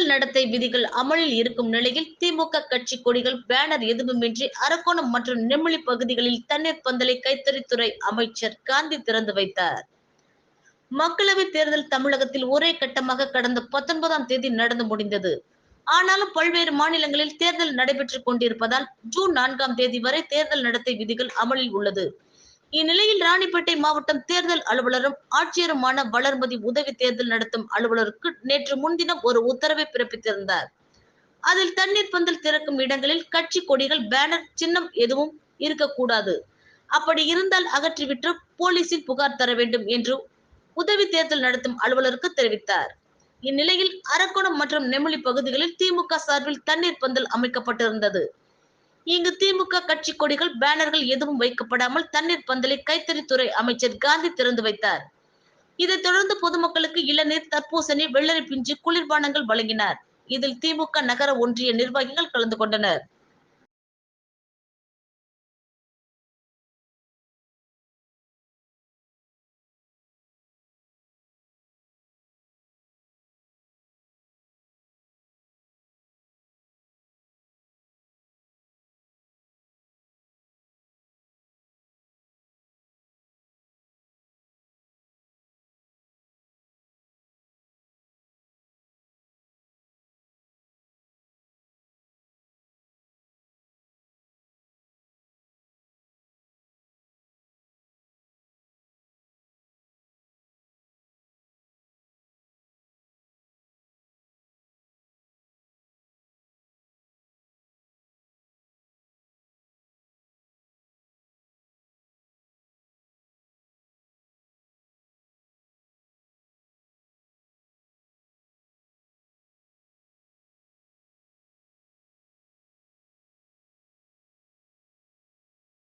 தேர்தல் நடத்தை விதிகள் அமலில் இருக்கும் நிலையில் திமுக கட்சி கொடிகள், பேனர் எதுவுமின்றி அரக்கோணம் மற்றும் நெமிலி பகுதிகளில் தண்ணீர் பந்தலை கைத்தறித்துறை அமைச்சர் காந்தி திறந்து வைத்தார். மக்களவைத் தேர்தல் தமிழகத்தில் ஒரே கட்டமாக கடந்த 19ஆம் தேதி நடந்து முடிந்தது. ஆனாலும் பல்வேறு மாநிலங்களில் தேர்தல் நடைபெற்றுக் கொண்டிருப்பதால் ஜூன் 4ஆம் தேதி வரை தேர்தல் நடத்தை விதிகள் அமலில் உள்ளது. இந்நிலையில் ராணிப்பேட்டை மாவட்டம் தேர்தல் அலுவலரும் ஆட்சியருமான வளர்மதி உதவி தேர்தல் நடத்தும் அலுவலருக்கு நேற்று முன்தினம் ஒரு உத்தரவை பிறப்பித்திருந்தார். அதில் தண்ணீர் பந்தல் திறக்கும் இடங்களில் கட்சி கொடிகள், பேனர், சின்னம் எதுவும் இருக்கக்கூடாது. அப்படி இருந்தால் அகற்றிவிட்டு போலீசில் புகார் தர வேண்டும் என்று உதவி தேர்தல் நடத்தும் அலுவலருக்கு தெரிவித்தார். இந்நிலையில் அரக்கோணம் மற்றும் நெமிலி பகுதிகளில் திமுக சார்பில் தண்ணீர் பந்தல் அமைக்கப்பட்டிருந்தது. இங்கு திமுக கட்சி கொடிகள், பேனர்கள் எதுவும் வைக்கப்படாமல் தண்ணீர் பந்தலை கைத்தறித்துறை அமைச்சர் காந்தி திறந்து வைத்தார். இதைத் தொடர்ந்து பொதுமக்களுக்கு இளநீர், தர்பூசணி, வெள்ளரி பிஞ்சு, குளிர்பானங்கள் வழங்கினார். இதில் திமுக நகர ஒன்றிய நிர்வாகிகள் கலந்து கொண்டனர்.